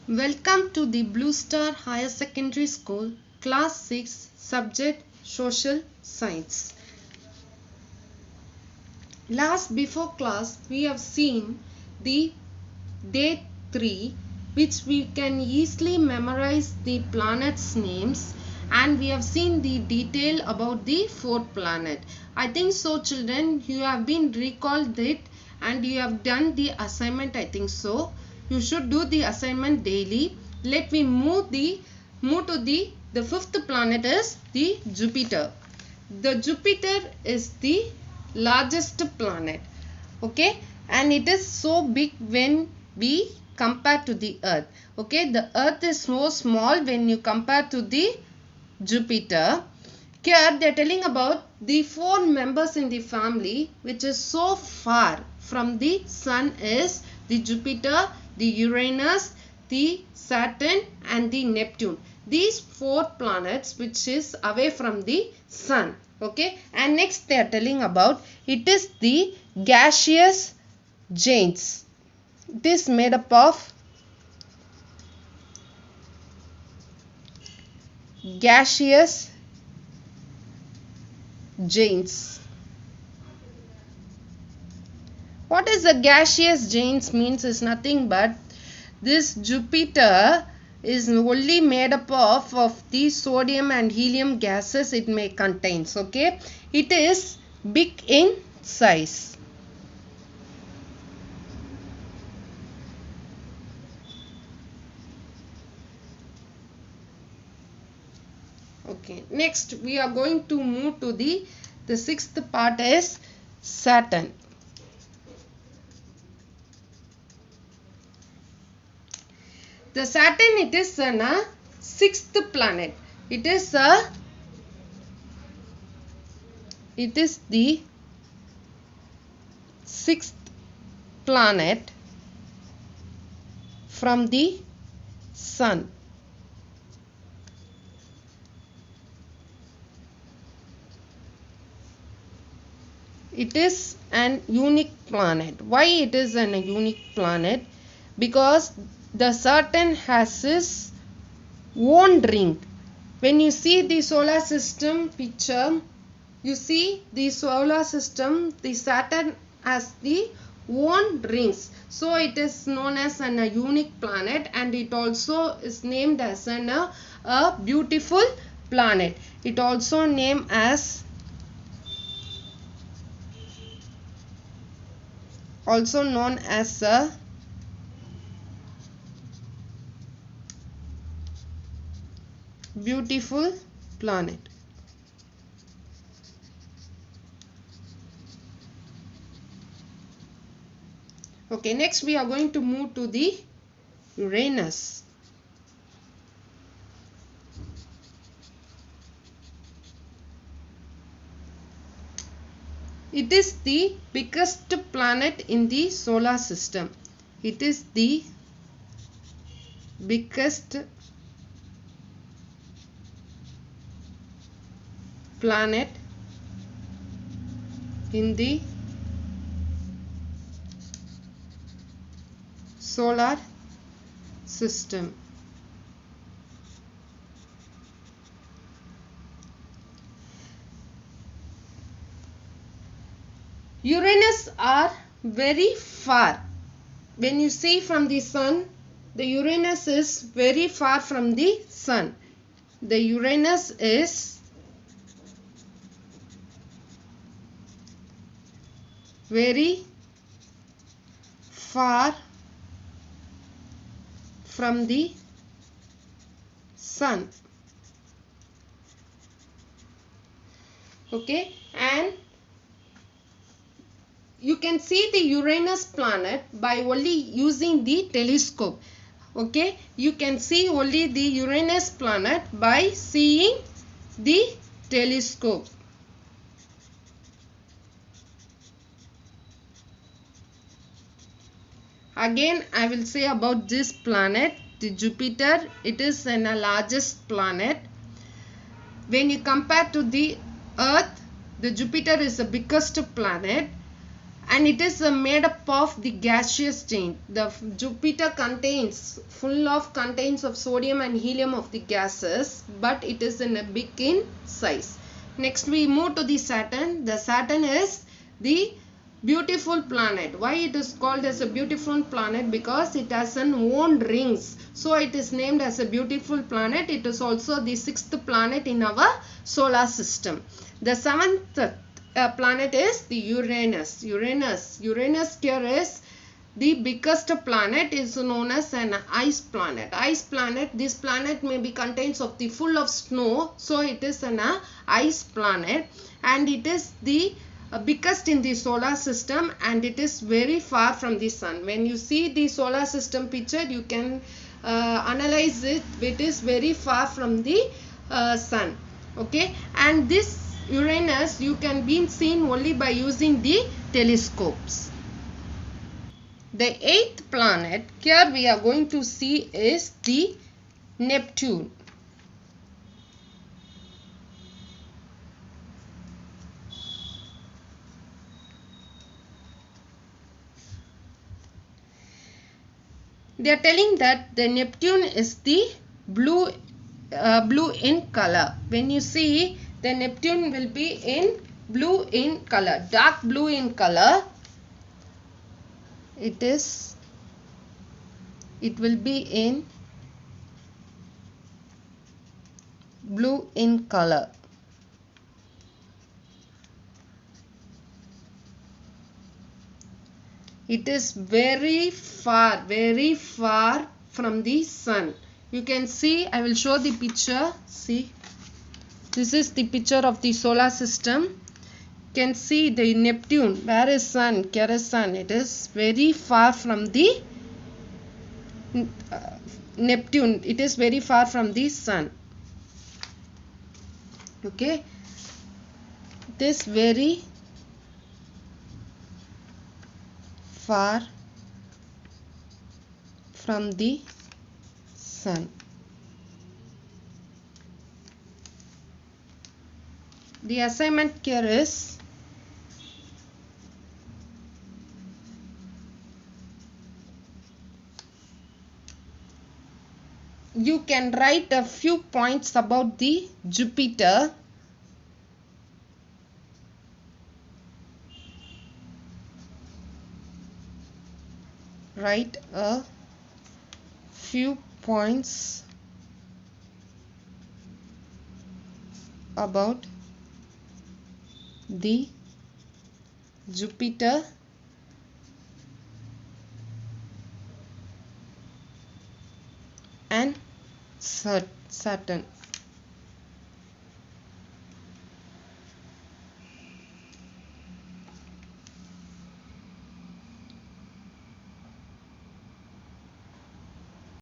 Welcome to the Blue Star Higher Secondary School, Class 6, Subject Social Science. Before class, we have seen the day 3, which we can easily memorize the planets' names, and we have seen the detail about the fourth planet. I think so, children, you have been recalled it and you have done the assignment. I think so. You should do the assignment daily. Let me move to the fifth planet is the Jupiter. The Jupiter is the largest planet, okay, and it is so big when we compare to the Earth. Okay, the Earth is so small when you compare to the Jupiter. Here they are telling about the 4 members in the family which is so far from the Sun is the Jupiter, the Uranus, the Saturn and the Neptune. These 4 planets which is away from the Sun. Okay, and next they are telling about it is the gaseous giants. It is made up of gaseous giants. What is the gaseous giants means is nothing but this Jupiter is only made up of the sodium and helium gases it may contains. Okay, it is big in size. Okay, next we are going to move to the sixth part is Saturn. The Saturn, it is a sixth planet. It is the sixth planet from the Sun. It is an unique planet. Why it is a unique planet? Because the Saturn has its own ring. When you see the solar system picture, you see the solar system, the Saturn has the own rings. So it is known as a unique planet, and it also is named as a beautiful planet. It also named as also known as a beautiful planet. Okay, next we are going to move to the Uranus. It is the biggest planet in the solar system. It is the biggest planet in the solar system. Uranus are very far. When you see from the Sun, the Uranus is very far from the Sun. The Uranus is very far from the Sun. Okay, and you can see the Uranus planet by only using the telescope. Okay, you can see only the Uranus planet by seeing the telescope. Again, I will say about this planet, the Jupiter. It is the largest planet. When you compare to the Earth, the Jupiter is the biggest planet. and it is made up of the gaseous chain. The Jupiter contains of sodium and helium of the gases, but it is in a big in size. Next we move to the Saturn. The Saturn is the beautiful planet. Why it is called as a beautiful planet? Because it has an own rings, so it is named as a beautiful planet. It is also the 6th planet in our solar system. The 7th planet is the Uranus. Uranus here is the biggest planet, is known as an ice planet. Ice planet, this planet may be contains of the full of snow, so it is an ice planet, and it is the biggest in the solar system, and it is very far from the sun. When you see the solar system picture, you can analyze it. It is very far from the sun. Okay, and this Uranus you can be seen only by using the telescopes. The 8th planet here we are going to see is the Neptune. They are telling that the Neptune is the blue in color. When you see, the Neptune will be in blue in color, dark blue in color. It will be in blue in color. It is very far from the sun. You can see, I will show the picture. See, this is the picture of the solar system. You can see the Neptune. Where is sun? Here is sun. It is very far from the Neptune. It is very far from the sun. Okay, it is very far from the sun. The assignment here is you can write a few points about the Jupiter. Write a few points about the Jupiter and Saturn.